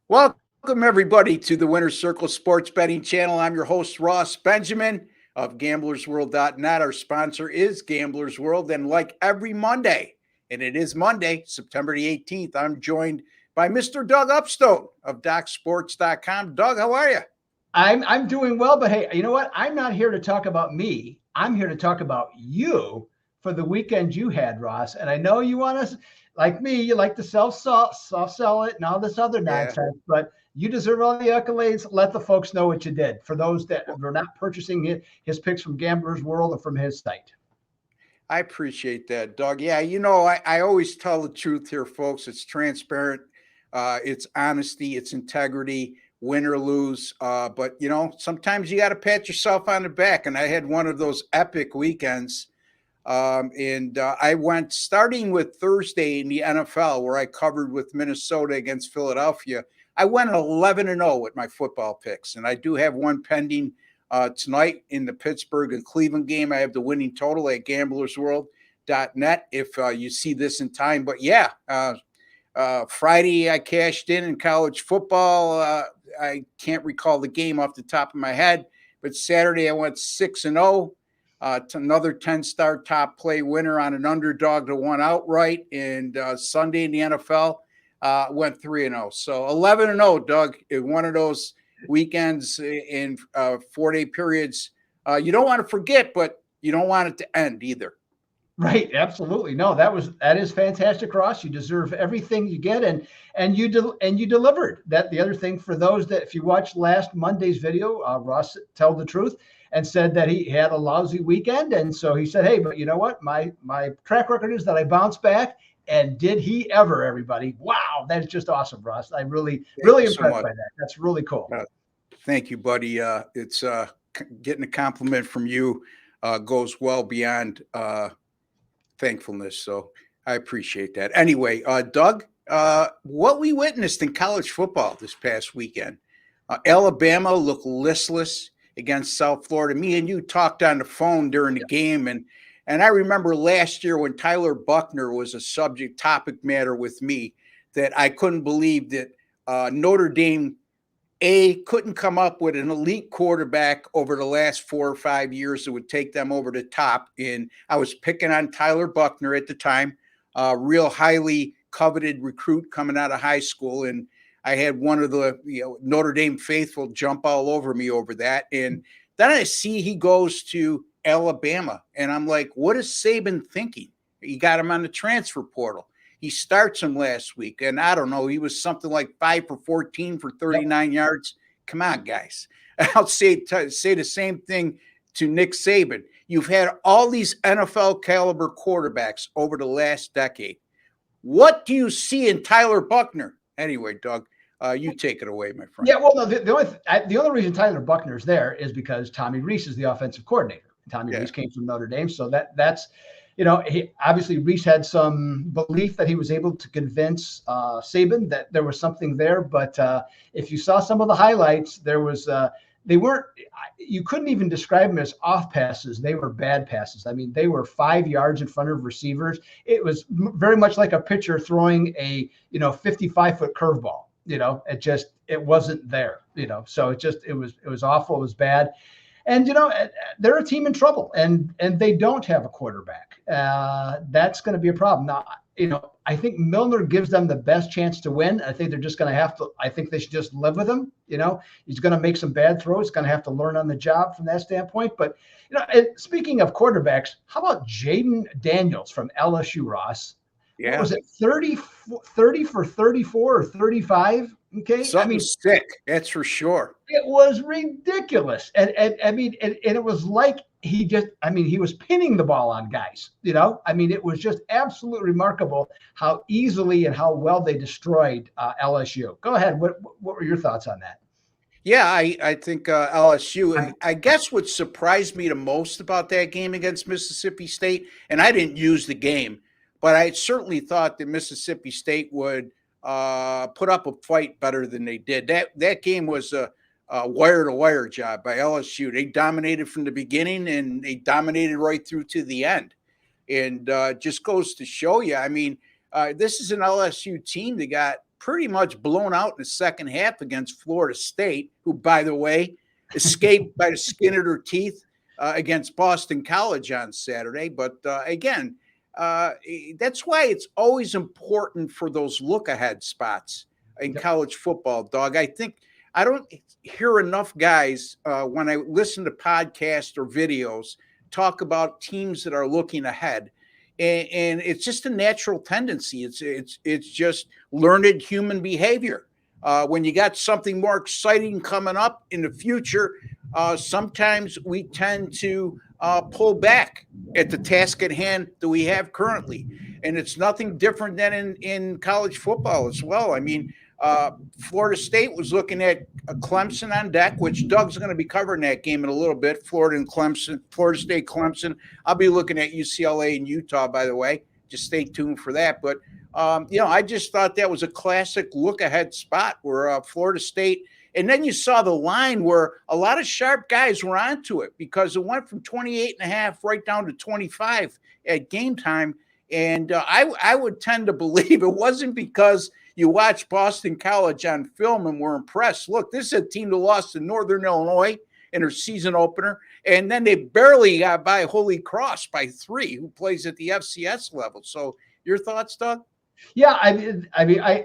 Welcome, everybody, to the Winner's Circle Sports Betting Channel. I'm your host, Ross Benjamin of GamblersWorld.net. Our sponsor is Gamblers World. And like every Monday, and it is Monday, September the 18th, I'm joined by Mr. Doug Upstone of DocSports.com. Doug, how are you? I'm doing well, but hey, you know what? I'm not here to talk about me. I'm here to talk about you for the weekend you had, Ross. And I know you want to, like me, you like to soft sell it and all this other nonsense, but you deserve all the accolades. Let the folks know what you did for those that are not purchasing his picks from Gamblers World or from his site. I appreciate that, Doug. Yeah, I always tell the truth here, folks. It's transparent, it's honesty, it's integrity, win or lose. But, sometimes you got to pat yourself on the back. And I had one of those epic weekends. And I went starting with Thursday in the NFL, where I covered with Minnesota against Philadelphia. I went 11-0 with my football picks, and I do have one pending tonight in the Pittsburgh and Cleveland game. I have the winning total at gamblersworld.net if you see this in time. But yeah, Friday I cashed in college football. I can't recall the game off the top of my head, but Saturday I went 6-0. To another 10-star top play winner on an underdog to one outright. And Sunday in the NFL went 3-0. So 11-0, Doug, in one of those weekends in 4-day periods. You don't want to forget, but you don't want it to end either. Right, absolutely. No, that is fantastic, Ross. You deserve everything you get, and you delivered. That the other thing for those that if you watched last Monday's video, Ross told the truth and said that he had a lousy weekend, and so he said, "Hey, but you know what? My track record is that I bounced back." And did he ever, everybody? Wow, that is just awesome, Ross. I really impressed by that. That's really cool. Thank you, buddy. It's getting a compliment from you goes well beyond thankfulness. So I appreciate that. Anyway, Doug, what we witnessed in college football this past weekend, Alabama looked listless against South Florida. Me and you talked on the phone during the game, and I remember last year when Tyler Buchner was a topic matter with me, that I couldn't believe that Notre Dame couldn't come up with an elite quarterback over the last 4 or 5 years that would take them over the top. And I was picking on Tyler Buchner at the time, real highly coveted recruit coming out of high school. And I had one of the Notre Dame faithful jump all over me over that. And then I see he goes to Alabama, and I'm like, what is Saban thinking? He got him on the transfer portal. He starts him last week, and I don't know, he was something like 5 for 14 for 39 yards. Come on, guys. I'll say the same thing to Nick Saban. You've had all these NFL caliber quarterbacks over the last decade. What do you see in Tyler Buchner? Anyway, Doug, you take it away, my friend. Yeah, well, no, the only reason Tyler Buchner's there is because Tommy Rees is the offensive coordinator. Tommy Rees came from Notre Dame, so that's he obviously Rees had some belief that he was able to convince Saban that there was something there. But if you saw some of the highlights, there was you couldn't even describe them as off passes. They were bad passes. I mean, they were 5 yards in front of receivers. It was very much like a pitcher throwing a 55-foot curveball. It wasn't there. So it was awful. It was bad. And, they're a team in trouble, and they don't have a quarterback. That's going to be a problem. Now, I think Milner gives them the best chance to win. I think they're just going to have to – I think they should just live with him. He's going to make some bad throws. He's going to have to learn on the job from that standpoint. But, speaking of quarterbacks, how about Jaden Daniels from LSU, Ross? Yeah. What was it, 30 for 34 or 35? Okay. Something sick, that's for sure. It was ridiculous. And it was like he was pinning the ball on guys, it was just absolutely remarkable how easily and how well they destroyed LSU. Go ahead. What were your thoughts on that? Yeah, I think LSU, I guess what surprised me the most about that game against Mississippi State, and I didn't use the game, but I certainly thought that Mississippi State would put up a fight better than they did. That game was a wire-to-wire job by LSU. They dominated from the beginning, and they dominated right through to the end. And just goes to show you, this is an LSU team that got pretty much blown out in the second half against Florida State, who, by the way, escaped by the skin of their teeth against Boston College on Saturday. But again, that's why it's always important for those look-ahead spots in college football, Doug. I don't hear enough guys when I listen to podcasts or videos talk about teams that are looking ahead. And it's just a natural tendency. It's just learned human behavior. When you got something more exciting coming up in the future, sometimes we tend to pull back at the task at hand that we have currently. And it's nothing different than in college football as well. I mean, Florida State was looking at Clemson on deck, which Doug's going to be covering that game in a little bit. Florida State, Clemson. I'll be looking at UCLA and Utah, by the way. Just stay tuned for that. But, I just thought that was a classic look-ahead spot where Florida State – and then you saw the line where a lot of sharp guys were onto it because it went from 28.5 right down to 25 at game time. And I would tend to believe it wasn't because you watched Boston College on film and were impressed. Look, this is a team that lost to Northern Illinois in their season opener, and then they barely got by Holy Cross by 3, who plays at the FCS level. So your thoughts, Doug? Yeah,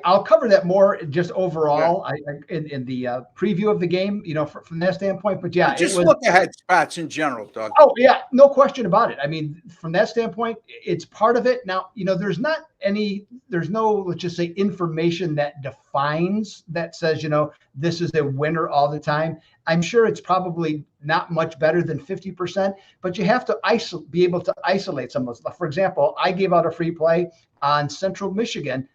I'll cover that more just overall in the preview of the game, from that standpoint. But yeah, just look ahead spots in general, Doug. Oh yeah, no question about it. I mean, from that standpoint, it's part of it. Now, there's no, let's just say, information that defines that says, this is a winner all the time. I'm sure it's probably not much better than 50%, but you have to be able to isolate some of those. For example, I gave out a free play on Central Michigan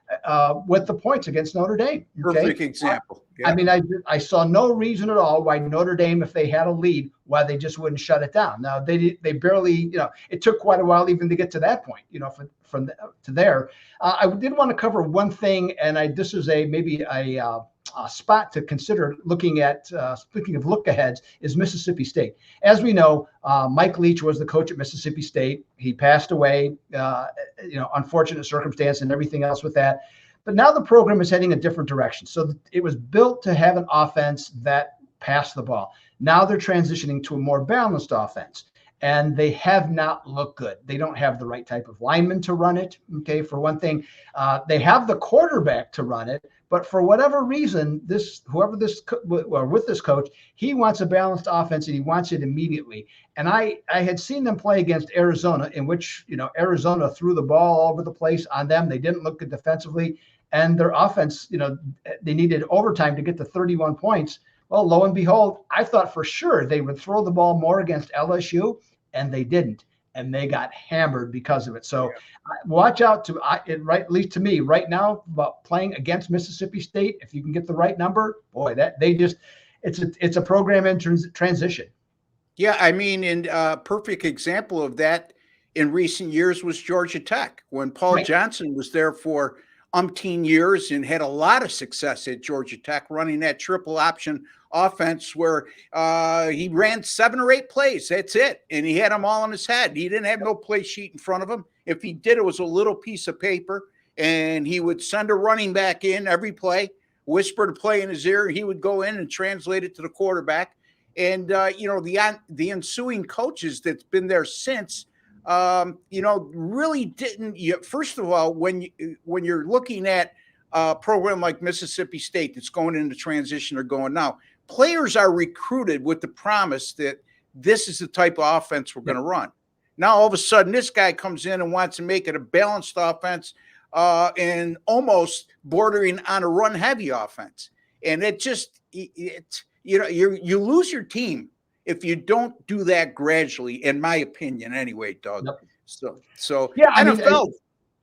with the points against Notre Dame. Okay? Perfect example. Yeah. I mean, I saw no reason at all why Notre Dame, if they had a lead, why they just wouldn't shut it down. Now they barely, it took quite a while even to get to that point, to there. I did want to cover one thing, and this is maybe a spot to consider looking at. Speaking of look aheads, is Mississippi State. As we know, Mike Leach was the coach at Mississippi State. He passed away, unfortunate circumstance and everything else with that. But now the program is heading a different direction. So it was built to have an offense that passed the ball. Now they're transitioning to a more balanced offense, and they have not looked good. They don't have the right type of lineman to run it. Okay, for one thing, they have the quarterback to run it, but for whatever reason, with this coach, he wants a balanced offense and he wants it immediately. And I had seen them play against Arizona, in which Arizona threw the ball all over the place on them. They didn't look good defensively, and their offense, they needed overtime to get to 31 points. Well, lo and behold, I thought for sure they would throw the ball more against LSU, and they didn't. And they got hammered because of it. So watch out at least to me right now about playing against Mississippi State. If you can get the right number, boy, it's a program in transition. Yeah, I mean, and a perfect example of that in recent years was Georgia Tech, when Paul Johnson was there for umpteen years and had a lot of success at Georgia Tech running that triple option offense where he ran 7 or 8 plays. That's it. And he had them all on his head. He didn't have no play sheet in front of him. If he did, it was a little piece of paper, and he would send a running back in every play, whisper the play in his ear. He would go in and translate it to the quarterback. And, the ensuing coaches that's been there since, really didn't. First of all, when you're looking at a program like Mississippi State that's going into transition or going now, players are recruited with the promise that this is the type of offense we're going to run. Now, all of a sudden, this guy comes in and wants to make it a balanced offense and almost bordering on a run-heavy offense. And you lose your team if you don't do that gradually, in my opinion, anyway, Doug. Yep. So yeah, NFL.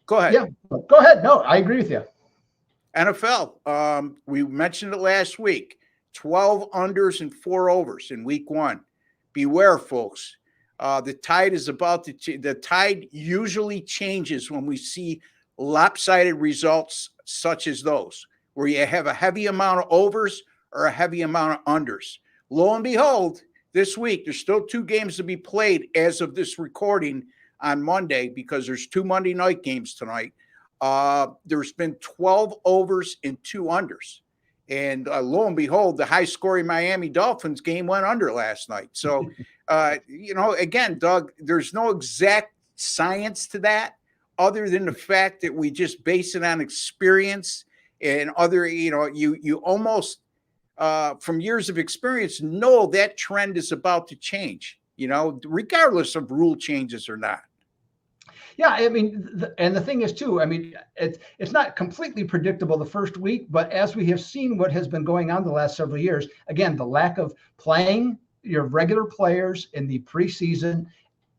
Go ahead. Yeah, go ahead. No, I agree with you. NFL. We mentioned it last week. 12 unders and 4 overs in week 1. Beware, folks. The tide is about to. The tide usually changes when we see lopsided results such as those, where you have a heavy amount of overs or a heavy amount of unders. Lo and behold, this week, there's still 2 games to be played as of this recording on Monday, because there's 2 Monday night games tonight. there's been 12 overs and 2 unders. And lo and behold, the high scoring Miami Dolphins game went under last night. So, again, Doug, there's no exact science to that other than the fact that we just base it on experience and other, you almost from years of experience know that trend is about to change, regardless of rule changes or not. Yeah, I mean, and the thing is too, I mean, it's not completely predictable the first week, but as we have seen what has been going on the last several years, again, the lack of playing your regular players in the preseason,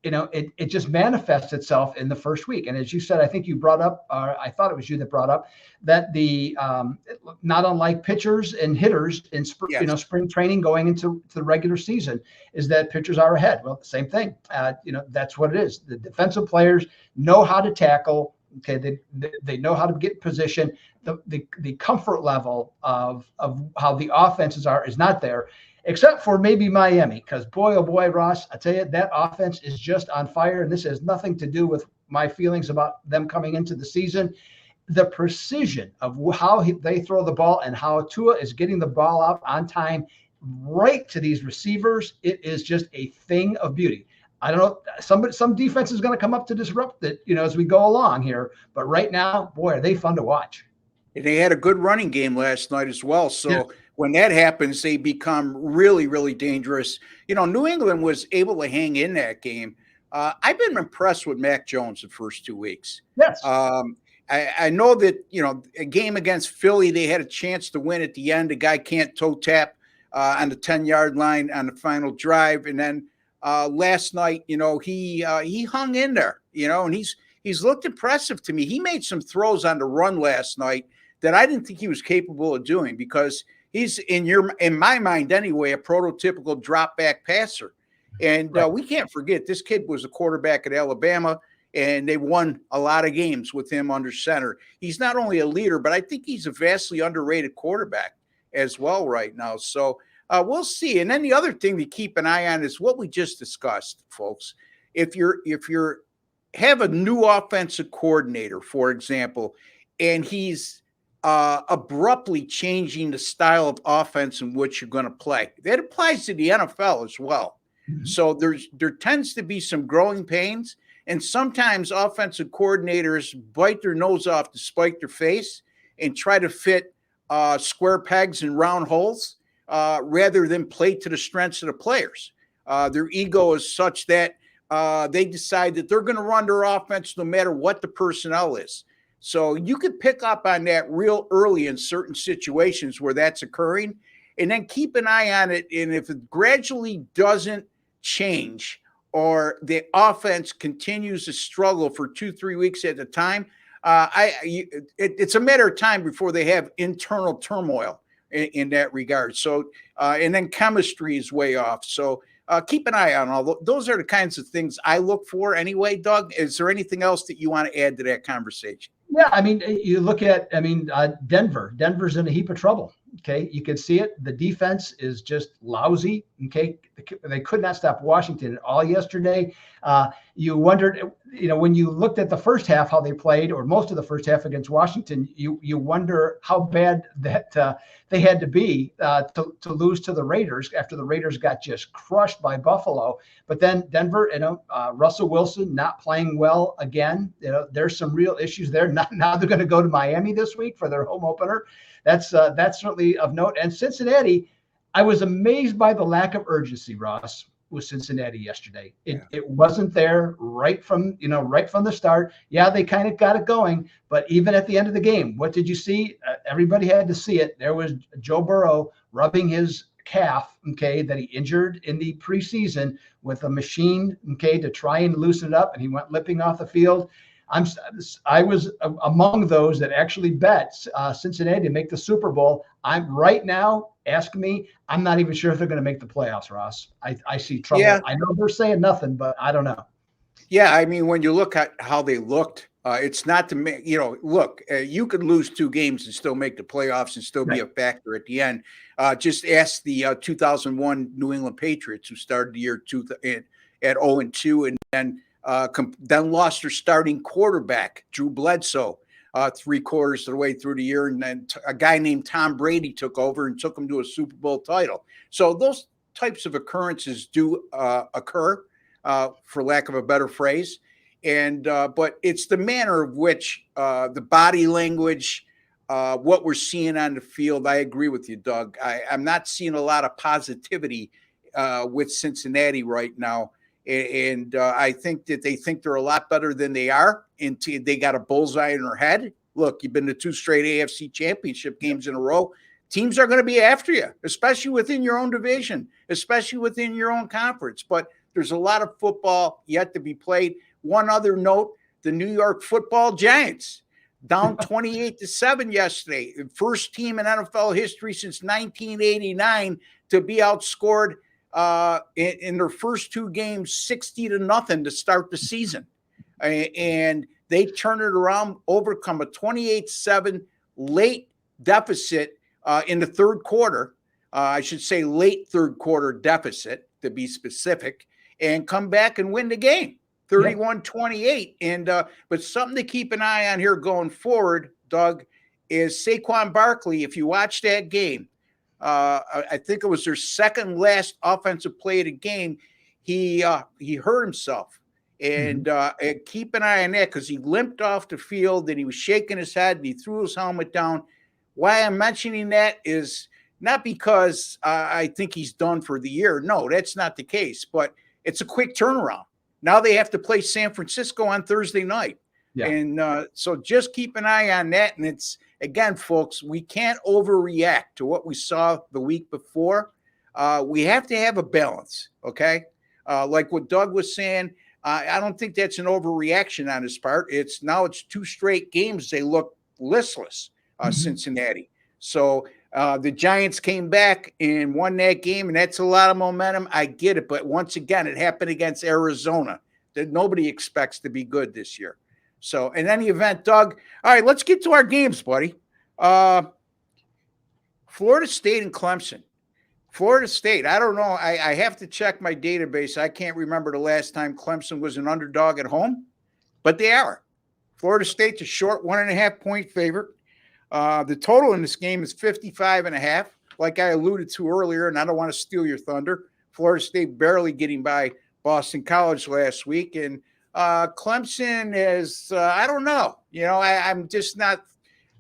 it just manifests itself in the first week. And as you said, I think you brought up, I thought it was you that brought up that the not unlike pitchers and hitters in spring training going into the regular season is that pitchers are ahead. Well, the same thing. That's what it is. The defensive players know how to tackle. Okay, they know how to get position. The comfort level of how the offenses are is not there. Except for maybe Miami, because boy, oh boy, Ross, I tell you, that offense is just on fire. And this has nothing to do with my feelings about them coming into the season. The precision of how they throw the ball and how Tua is getting the ball out on time right to these receivers, it is just a thing of beauty. I don't know, some defense is going to come up to disrupt it, as we go along here. But right now, boy, are they fun to watch. And they had a good running game last night as well. So when that happens, they become really, really dangerous. New England was able to hang in that game. I've been impressed with Mac Jones the first 2 weeks. Yes. I know that, a game against Philly, they had a chance to win at the end. The guy can't toe tap on the 10-yard line on the final drive. And then last night, he hung in there, and he's looked impressive to me. He made some throws on the run last night that I didn't think he was capable of doing because he's in my mind anyway, a prototypical drop back passer. And we can't forget this kid was a quarterback at Alabama and they won a lot of games with him under center. He's not only a leader, but I think he's a vastly underrated quarterback as well right now. So we'll see. And then the other thing to keep an eye on is what we just discussed, folks. If you're have a new offensive coordinator, for example, and he's abruptly changing the style of offense in which you're going to play. That applies to the NFL as well. Mm-hmm. So there tends to be some growing pains, and sometimes offensive coordinators bite their nose off to spike their face and try to fit square pegs in round holes rather than play to the strengths of the players. Their ego is such that they decide that they're going to run their offense no matter what the personnel is. So you could pick up on that real early in certain situations where that's occurring, and then keep an eye on it. And if it gradually doesn't change or the offense continues to struggle for 2-3 weeks at a time, it's a matter of time before they have internal turmoil in that regard. So, and then chemistry is way off. So keep an eye on all those are the kinds of things I look for anyway. Doug, is there anything else that you want to add to that conversation? Yeah, I mean, you look at, Denver. Denver's in a heap of trouble. Okay, you can see it. The defense is just lousy. Okay, they could not stop Washington all yesterday. You wondered, when you looked at the first half, how they played, or most of the first half against Washington, you wonder how bad that they had to be to lose to the Raiders after the Raiders got just crushed by Buffalo. But then Denver, Russell Wilson not playing well again. There's some real issues there. Now they're going to go to Miami this week for their home opener. That's certainly of note. And Cincinnati, I was amazed by the lack of urgency, Ross, with Cincinnati yesterday. It wasn't there right from the start. Yeah, they kind of got it going, but even at the end of the game, what did you see? Everybody had to see it. There was Joe Burrow rubbing his calf, that he injured in the preseason with a machine, to try and loosen it up, and he went limping off the field. I was among those that actually bet Cincinnati to make the Super Bowl. I'm right now, ask me, I'm not even sure if they're going to make the playoffs, Ross. I see trouble. Yeah. I know they're saying nothing, but I don't know. Yeah, I mean, when you look at how they looked, it's not to make, you could lose 2 games and still make the playoffs and still be a factor at the end. Just ask the 2001 New England Patriots, who started the year at 0-2 and then lost their starting quarterback, Drew Bledsoe, 3/4 of the way through the year, and then a guy named Tom Brady took over and took him to a Super Bowl title. So those types of occurrences do occur, for lack of a better phrase. And but it's the manner of which the body language, what we're seeing on the field. I agree with you, Doug. I'm not seeing a lot of positivity with Cincinnati right now. And I think that they think they're a lot better than they are. And they got a bullseye in their head. Look, you've been to 2 straight AFC championship games in a row. Teams are going to be after you, especially within your own division, especially within your own conference. But there's a lot of football yet to be played. One other note, the New York Football Giants down 28-7 yesterday. First team in NFL history since 1989 to be outscored in their first 2 games 60-0 to start the season. And they turned it around, overcome a 28-7 late deficit in the third quarter. I should say late third quarter deficit, to be specific, and come back and win the game 31-28. And but something to keep an eye on here going forward, Doug, is Saquon Barkley. If you watch that game, I think it was their second last offensive play of the game. He hurt himself, and keep an eye on that, because he limped off the field and he was shaking his head and he threw his helmet down. Why I'm mentioning that is not because I think he's done for the year. No, that's not the case. But it's a quick turnaround. Now they have to play San Francisco on Thursday night. Yeah. And so just keep an eye on that. And it's, again, folks, we can't overreact to what we saw the week before. We have to have a balance, okay? Like what Doug was saying, I don't think that's an overreaction on his part. It's 2 straight games they look listless, Cincinnati. So the Giants came back and won that game, and that's a lot of momentum. I get it, but once again, it happened against Arizona, that nobody expects to be good this year. So in any event, Doug, all right, let's get to our games, buddy. Florida State and Clemson. Florida State, I don't know. I have to check my database. I can't remember the last time Clemson was an underdog at home, but they are. Florida State's a short 1.5-point favorite. The total in this game is 55.5, like I alluded to earlier, and I don't want to steal your thunder. Florida State barely getting by Boston College last week, and Clemson is, I don't know. I'm just not.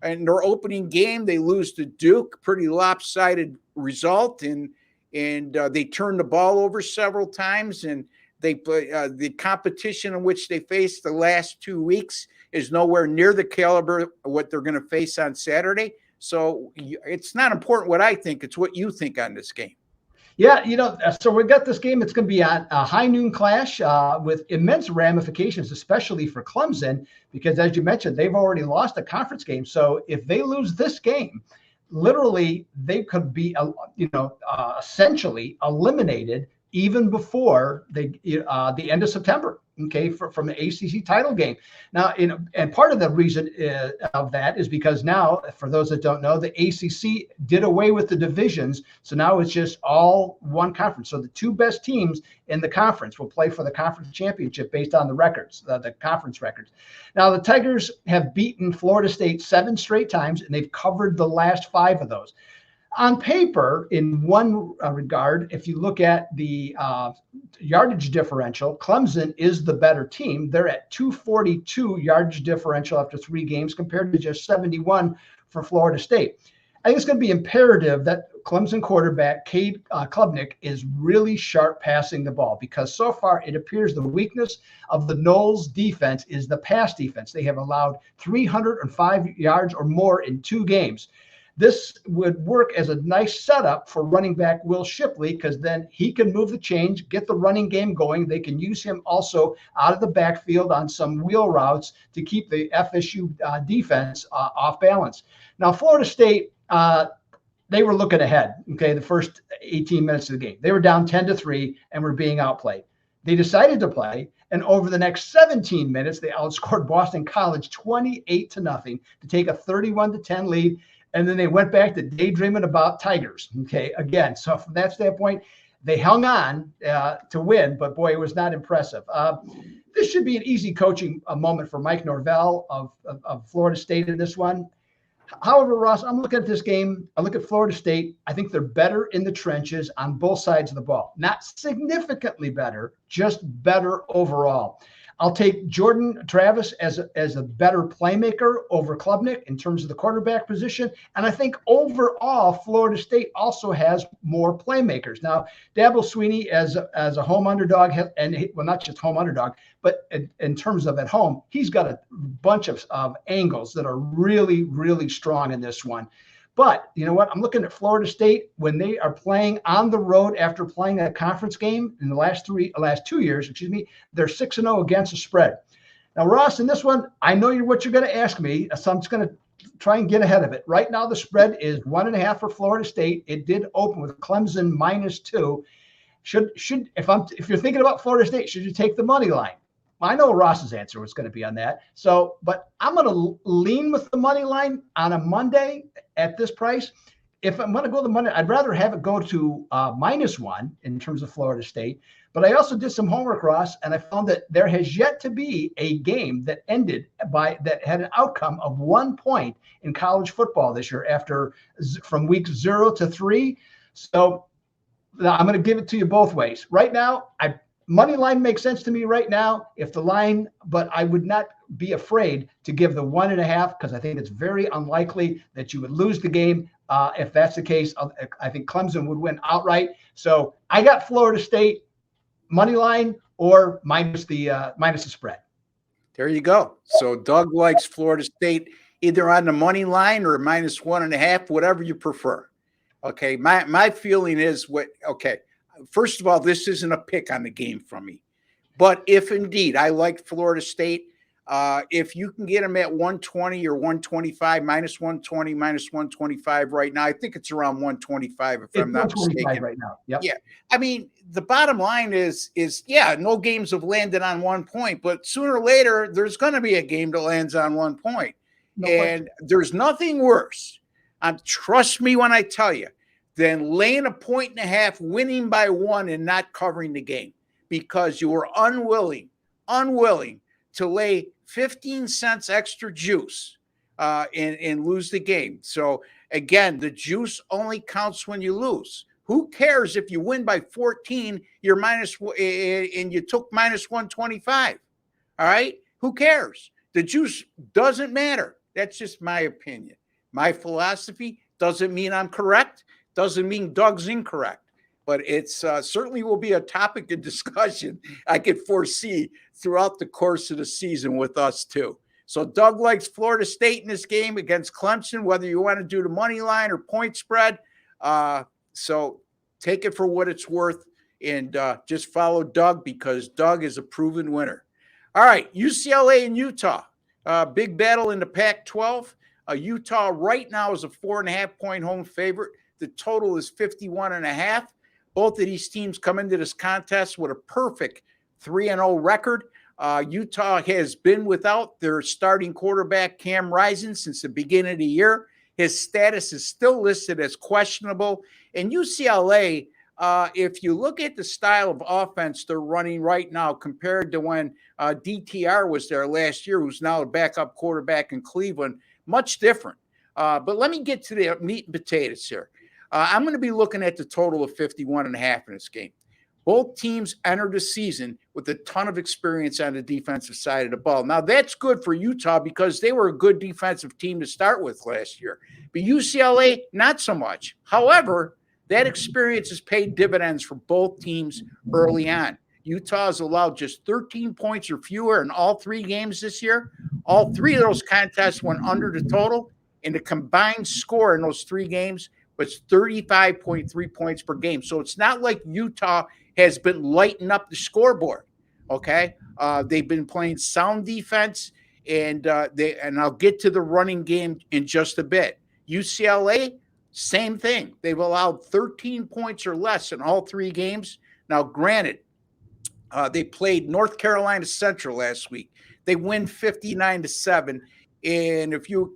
In their opening game, they lose to Duke, pretty lopsided result, and they turned the ball over several times, and they the competition in which they faced the last 2 weeks is nowhere near the caliber of what they're going to face on Saturday. So it's not important what I think; it's what you think on this game. Yeah, so we've got this game. It's going to be a high noon clash with immense ramifications, especially for Clemson, because as you mentioned, they've already lost a conference game. So if they lose this game, literally they could be, essentially eliminated even before the end of September. Okay, from the ACC title game. Now, and part of the reason of that is because now, for those that don't know, the ACC did away with the divisions, so now it's just all one conference. So the 2 best teams in the conference will play for the conference championship based on the records, the conference records. Now, the Tigers have beaten Florida State 7 straight times, and they've covered the last 5 of those. On paper, in one regard, if you look at the yardage differential, Clemson is the better team. They're at 242 yardage differential after 3 games compared to just 71 for Florida State. I think it's going to be imperative that Clemson quarterback Cade Klubnik is really sharp passing the ball, because so far it appears the weakness of the Noles defense is the pass defense. They have allowed 305 yards or more in 2 games. This would work as a nice setup for running back Will Shipley, because then he can move the change, get the running game going. They can use him also out of the backfield on some wheel routes to keep the FSU defense off balance. Now, Florida State, they were looking ahead, okay, the first 18 minutes of the game. They were down 10-3 and were being outplayed. They decided to play, and over the next 17 minutes, they outscored Boston College 28-0 to take a 31-10 lead. And then they went back to daydreaming about Tigers. Okay, again, so from that standpoint, They hung on to win, but boy, it was not impressive. This should be an easy coaching moment for Mike Norvell of Florida State in this one. However, Ross, I'm looking at this game. I look at Florida State. I think they're better in the trenches on both sides of the ball. Not significantly better, just better overall. I'll take Jordan Travis as a better playmaker over Klubnik in terms of the quarterback position. And I think overall, Florida State also has more playmakers. Now, Dabo Swinney as a home underdog, well, not just home underdog, but in terms of at home, he's got a bunch of angles that are really, really strong in this one. But you know what? I'm looking at Florida State when they are playing on the road after playing a conference game in the last 2 years. They're 6-0 against the spread. Now, Ross, in this one, I know what you're going to ask me, so I'm just going to try and get ahead of it. Right now, the spread is 1.5 for Florida State. It did open with Clemson -2. If you're thinking about Florida State, should you take the money line? I know Ross's answer was going to be on that. But I'm going to lean with the money line on a Monday at this price. If I'm going to go the money, I'd rather have it go to -1 in terms of Florida State. But I also did some homework, Ross, and I found that there has yet to be a game that that had an outcome of 1 point in college football this year from week 0 to 3. So I'm going to give it to you both ways. Right now, money line makes sense to me right now. But I would not be afraid to give the 1.5 because I think it's very unlikely that you would lose the game. If that's the case, I think Clemson would win outright. So I got Florida State money line or minus the spread. There you go. So Doug likes Florida State either on the money line or -1.5, whatever you prefer. Okay, my feeling is first of all, this isn't a pick on the game from me. But if indeed I like Florida State, if you can get them at 120 or 125, -120, -125 right now, I think it's around 125 if I'm not mistaken. Right now. Yep. Yeah. I mean, the bottom line is no games have landed on 1 point, but sooner or later, there's going to be a game that lands on 1 point. And there's nothing worse. Trust me when I tell you, than laying 1.5 winning by 1 and not covering the game because you were unwilling to lay 15 cents extra juice and lose the game. So again, the juice only counts when you lose. Who cares if you win by 14, you're minus and you took -125? All right. Who cares? The juice doesn't matter. That's just my opinion. My philosophy doesn't mean I'm correct. Doesn't mean Doug's incorrect, but it's certainly will be a topic of discussion I could foresee throughout the course of the season with us too. So Doug likes Florida State in this game against Clemson, whether you want to do the money line or point spread. So take it for what it's worth and just follow Doug because Doug is a proven winner. All right, UCLA and Utah, big battle in the Pac-12. Utah right now is a 4.5-point home favorite. The total is 51.5. Both of these teams come into this contest with a perfect 3-0 record. Utah has been without their starting quarterback, Cam Rising, since the beginning of the year. His status is still listed as questionable. And UCLA, if you look at the style of offense they're running right now compared to when DTR was there last year, who's now a backup quarterback in Cleveland, much different. But let me get to the meat and potatoes here. I'm going to be looking at the total of 51.5 in this game. Both teams entered the season with a ton of experience on the defensive side of the ball. Now, that's good for Utah because they were a good defensive team to start with last year. But UCLA, not so much. However, that experience has paid dividends for both teams early on. Utah has allowed just 13 points or fewer in all 3 games this year. All 3 of those contests went under the total, and the combined score in those 3 games was 35.3 points per game. So it's not like Utah has been lighting up the scoreboard. Okay. They've been playing sound defense and I'll get to the running game in just a bit. UCLA, same thing. They've allowed 13 points or less in all 3 games. Now, granted, they played North Carolina Central last week. They win 59-7. And if you're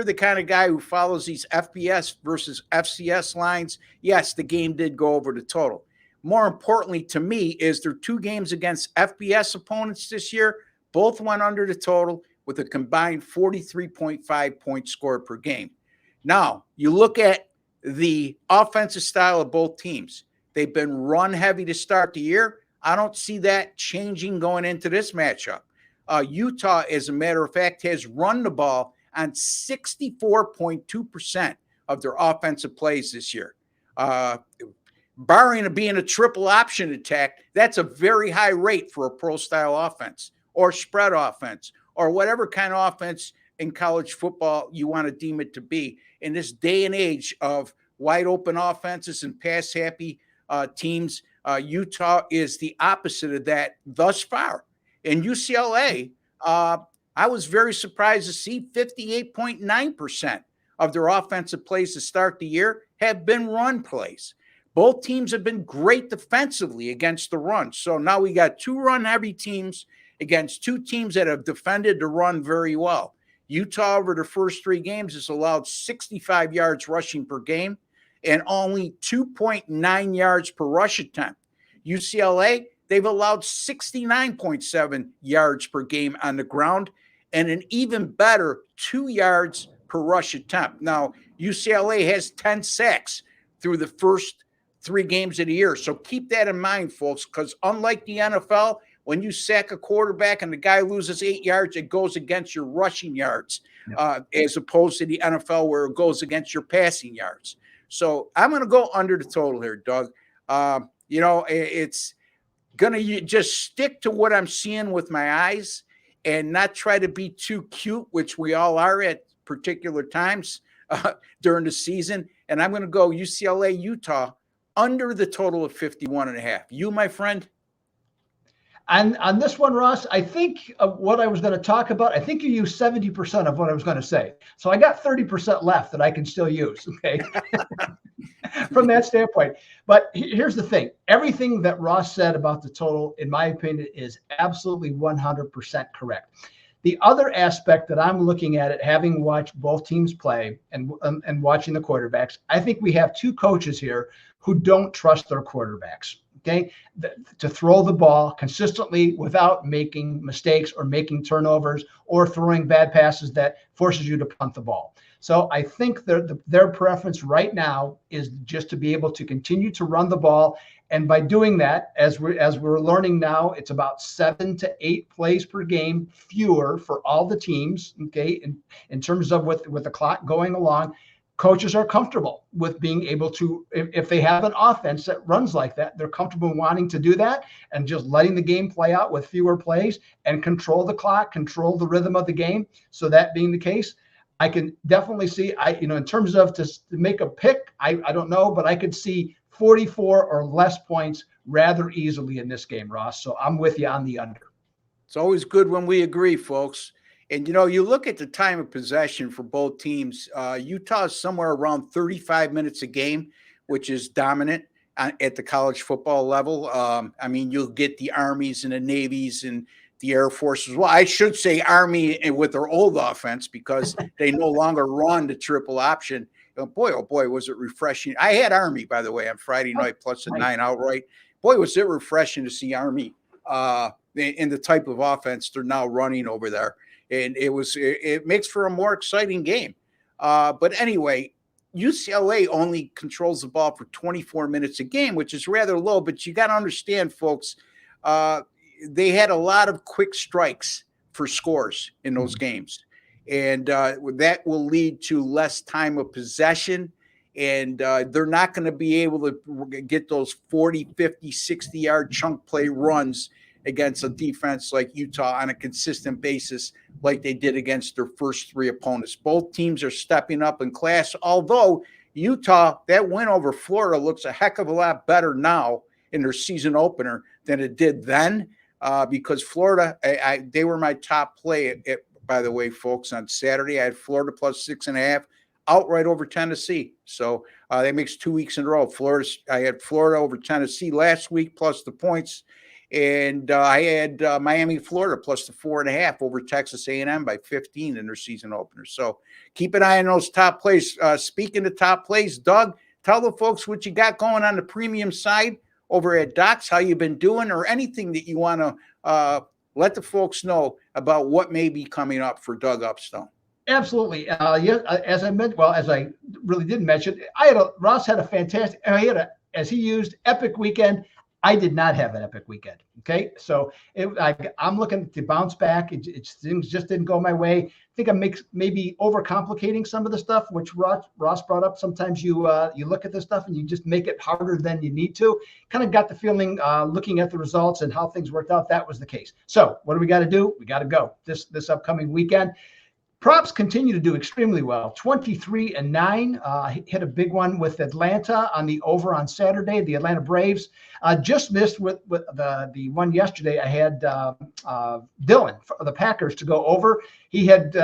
the kind of guy who follows these FBS versus FCS lines, yes, the game did go over the total. more importantly to me is their 2 games against FBS opponents this year. Both went under the total with a combined 43.5 points scored per game. Now, you look at the offensive style of both teams. They've been run heavy to start the year. I don't see that changing going into this matchup. Utah, as a matter of fact, has run the ball on 64.2% of their offensive plays this year. Barring it being a triple option attack, that's a very high rate for a pro-style offense or spread offense or whatever kind of offense in college football you want to deem it to be. In this day and age of wide open offenses and pass-happy teams, Utah is the opposite of that thus far. In UCLA, I was very surprised to see 58.9% of their offensive plays to start the year have been run plays. Both teams have been great defensively against the run. So now we got 2 run-heavy teams against 2 teams that have defended the run very well. Utah, over the first 3 games, has allowed 65 yards rushing per game and only 2.9 yards per rush attempt. UCLA, they've allowed 69.7 yards per game on the ground and an even better 2 yards per rush attempt. Now, UCLA has 10 sacks through the first 3 games of the year. So keep that in mind, folks, because unlike the NFL, when you sack a quarterback and the guy loses 8 yards, it goes against your rushing yards, as opposed to the NFL where it goes against your passing yards. So I'm going to go under the total here, Doug. It's going to just stick to what I'm seeing with my eyes and not try to be too cute, which we all are at particular times during the season. And I'm going to go UCLA, Utah, under the total of 51.5. You, my friend? And on this one, Ross, I think what I was going to talk about, I think you used 70% of what I was going to say. So I got 30% left that I can still use, okay, from that standpoint. But here's the thing. Everything that Ross said about the total, in my opinion, is absolutely 100% correct. The other aspect that I'm looking at it, having watched both teams play and watching the quarterbacks, I think we have 2 coaches here who don't trust their quarterbacks. Okay, to throw the ball consistently without making mistakes or making turnovers or throwing bad passes that forces you to punt the ball. So I think their preference right now is just to be able to continue to run the ball. And by doing that, as we're learning now, it's about 7 to 8 plays per game fewer for all the teams. Okay, in terms of with the clock going along. Coaches are comfortable with being able to, if they have an offense that runs like that, they're comfortable wanting to do that and just letting the game play out with fewer plays and control the clock, control the rhythm of the game. So that being the case, I can definitely see, in terms of to make a pick, I don't know, but I could see 44 or less points rather easily in this game, Ross. So I'm with you on the under. It's always good when we agree, folks. And, you look at the time of possession for both teams. Utah is somewhere around 35 minutes a game, which is dominant at the college football level. You'll get the Armies and the Navies and the Air Forces. Well, I should say Army with their old offense because they no longer run the triple option. Oh boy, was it refreshing. I had Army, by the way, on Friday night plus a 9 outright. Boy, was it refreshing to see Army in the type of offense they're now running over there. And it makes for a more exciting game. But anyway, UCLA only controls the ball for 24 minutes a game, which is rather low. But you got to understand, folks, they had a lot of quick strikes for scores in those games. And that will lead to less time of possession. And they're not going to be able to get those 40, 50, 60-yard chunk play runs against a defense like Utah on a consistent basis like they did against their first 3 opponents. Both teams are stepping up in class, although Utah, that win over Florida looks a heck of a lot better now in their season opener than it did then because Florida, they were my top play, by the way, folks, on Saturday. I had Florida plus 6.5 outright over Tennessee. So that makes 2 weeks in a row. I had Florida over Tennessee last week plus the points. And I had Miami, Florida, plus the 4.5 over Texas A&M by 15 in their season opener. So keep an eye on those top plays. Speaking of top plays, Doug, tell the folks what you got going on the premium side over at Doc's, how you been doing, or anything that you want to let the folks know about what may be coming up for Doug Upstone. Absolutely. Yeah, as I mentioned, as I really didn't mention, Ross had a fantastic, as he used, epic weekend. I did not have an epic weekend. Okay. So I'm looking to bounce back. Things just didn't go my way. I think I'm maybe overcomplicating some of the stuff, which Ross brought up. Sometimes you look at this stuff and you just make it harder than you need to. Kind of got the feeling, looking at the results and how things worked out, that was the case. So what do we got to do? We got to go this upcoming weekend. Props continue to do extremely well. 23-9. Hit a big one with Atlanta on the over on Saturday. The Atlanta Braves just missed with the one yesterday. I had Dylan for the Packers to go over. He had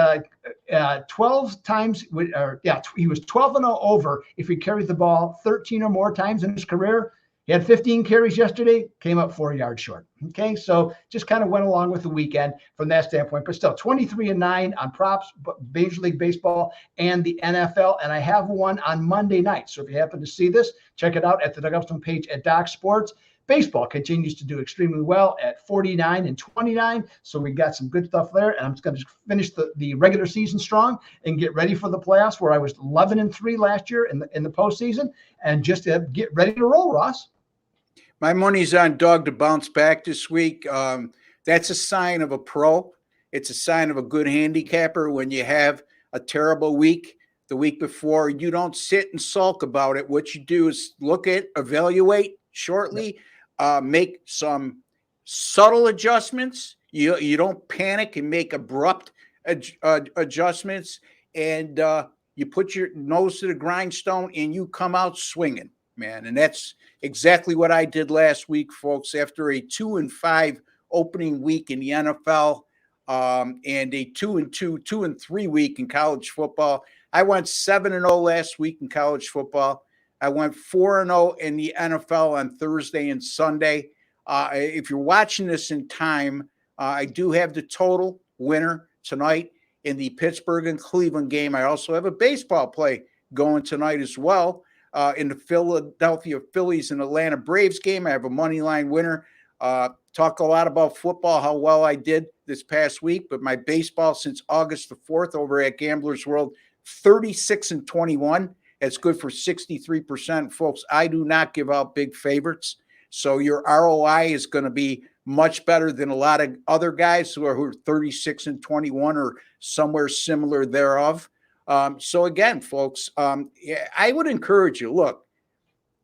12 times. He was 12-0 over if he carried the ball 13 or more times in his career. He had 15 carries yesterday, came up 4 yards short. Okay, so just kind of went along with the weekend from that standpoint, but still 23-9 on props, Major League Baseball and the NFL. And I have one on Monday night. So if you happen to see this, check it out at the Doug Upstone page at Doc Sports. Baseball continues to do extremely well at 49-29. So we got some good stuff there. And I'm just going to finish the regular season strong and get ready for the playoffs, where I was 11-3 last year in the postseason, and just to get ready to roll, Ross. My money's on Doug to bounce back this week. That's a sign of a pro. It's a sign of a good handicapper. When you have a terrible week the week before, you don't sit and sulk about it. What you do is look at, evaluate shortly, make some subtle adjustments. You don't panic and make abrupt adjustments, and you put your nose to the grindstone and you come out swinging, man. And that's exactly what I did last week, folks. After a 2-5 opening week in the NFL and a 2-2, 2-3 week in college football, I went 7-0 last week in college football. I went 4-0 in the NFL on Thursday and Sunday. If you're watching this in time, I do have the total winner tonight in the Pittsburgh and Cleveland game. I also have a baseball play going tonight as well. In the Philadelphia Phillies and Atlanta Braves game, I have a money line winner. Talk a lot about football, how well I did this past week, but my baseball since August the 4th over at Gamblers World, 36-21. That's good for 63%. Folks, I do not give out big favorites. So your ROI is going to be much better than a lot of other guys who are 36-21 or somewhere similar thereof. So again, folks, I would encourage you, look,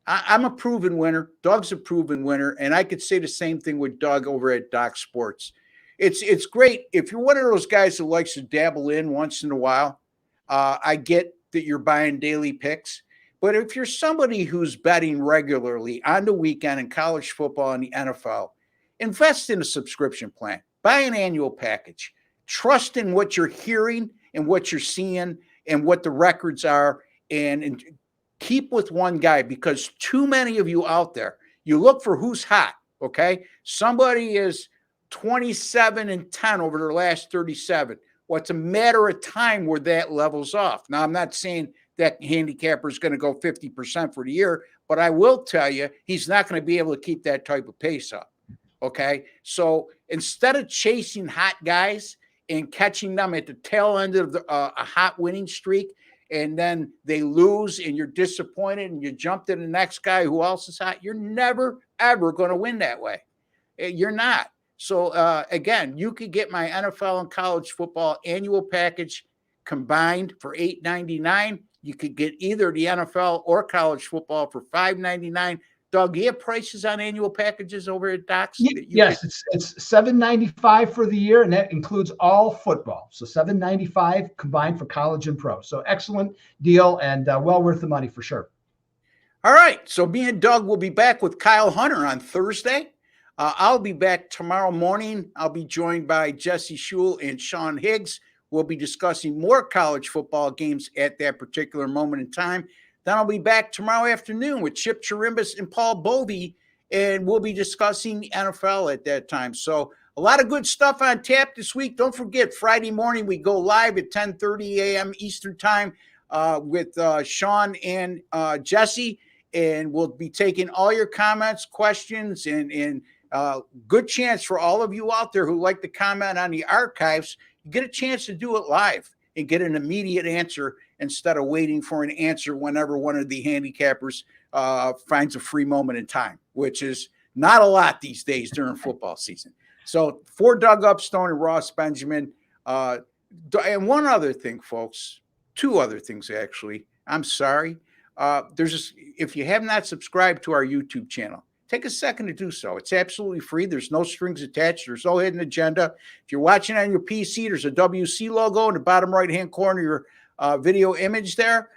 I'm a proven winner. Doug's a proven winner. And I could say the same thing with Doug over at Doc Sports. It's great. If you're one of those guys who likes to dabble in once in a while, I get that you're buying daily picks. But if you're somebody who's betting regularly on the weekend in college football and the NFL, invest in a subscription plan. Buy an annual package. Trust in what you're hearing and what you're seeing and what the records are, and keep with one guy, because too many of you out there, you look for who's hot, okay? Somebody is 27-10 over their last 37. Well, it's a matter of time where that levels off. Now, I'm not saying that handicapper is going to go 50% for the year, but I will tell you he's not going to be able to keep that type of pace up, okay? So instead of chasing hot guys and catching them at the tail end of a hot winning streak, and then they lose and you're disappointed and you jump to the next guy who else is hot, you're never, ever going to win that way. You're not. So, again, you could get my NFL and college football annual package combined for $8.99. You could get either the NFL or college football for $5.99. Doug, you have prices on annual packages over at Doc's? Yes, it's $7.95 for the year, and that includes all football. So $7.95 combined for college and pro. So excellent deal, and well worth the money for sure. All right. So me and Doug will be back with Kyle Hunter on Thursday. I'll be back tomorrow morning. I'll be joined by Jesse Schule and Sean Higgs. We'll be discussing more college football games at that particular moment in time. Then I'll be back tomorrow afternoon with Chip Chirimbus and Paul Bovey, and we'll be discussing the NFL at that time. So a lot of good stuff on tap this week. Don't forget, Friday morning we go live at 10:30 a.m. Eastern time with Sean and Jesse. and we'll be taking all your comments, questions, and good chance for all of you out there who like to comment on the archives. You get a chance to do it live and get an immediate answer instead of waiting for an answer whenever one of the handicappers finds a free moment in time, which is not a lot these days during football season. So for Doug Upstone and Ross Benjamin, and one other thing, folks, two other things, actually. I'm sorry. If you have not subscribed to our YouTube channel, take a second to do so. It's absolutely free. There's no strings attached. There's no hidden agenda. If you're watching on your PC, there's a WC logo in the bottom right-hand corner of your video image there.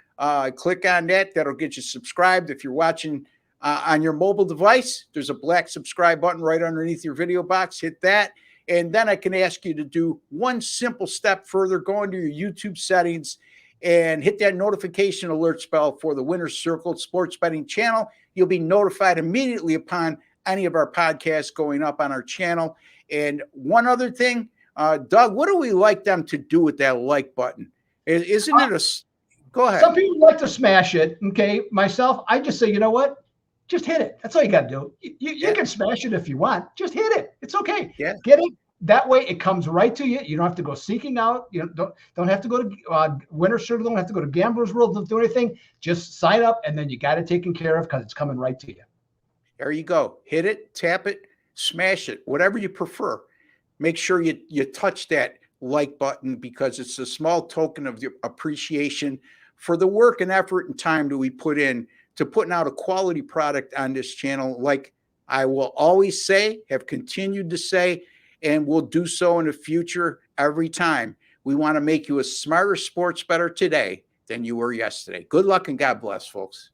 Click on that. That'll get you subscribed. If you're watching on your mobile device, there's a black subscribe button right underneath your video box. Hit that. And then I can ask you to do one simple step further. Go into your YouTube settings and hit that notification alert bell for the Winner's Circle Sports Betting channel. You'll be notified immediately upon any of our podcasts going up on our channel. And one other thing, Doug, what do we like them to do with that like button? Isn't it a – go ahead. Some people like to smash it, okay? Myself, I just say, you know what? Just hit it. That's all you got to do. You can smash it if you want. Just hit it. It's okay. Yeah. Get it. That way it comes right to you. You don't have to go seeking out. You don't have to go to Winner's Circle. Don't have to go to Gambler's World. Don't do anything. Just sign up, and then you got it taken care of because it's coming right to you. There you go. Hit it, tap it, smash it, whatever you prefer. Make sure you touch that like button because it's a small token of the appreciation for the work and effort and time that we put in to putting out a quality product on this channel. Like I will always say, have continued to say, and will do so in the future every time. We want to make you a smarter sports bettor today than you were yesterday. Good luck and God bless, folks.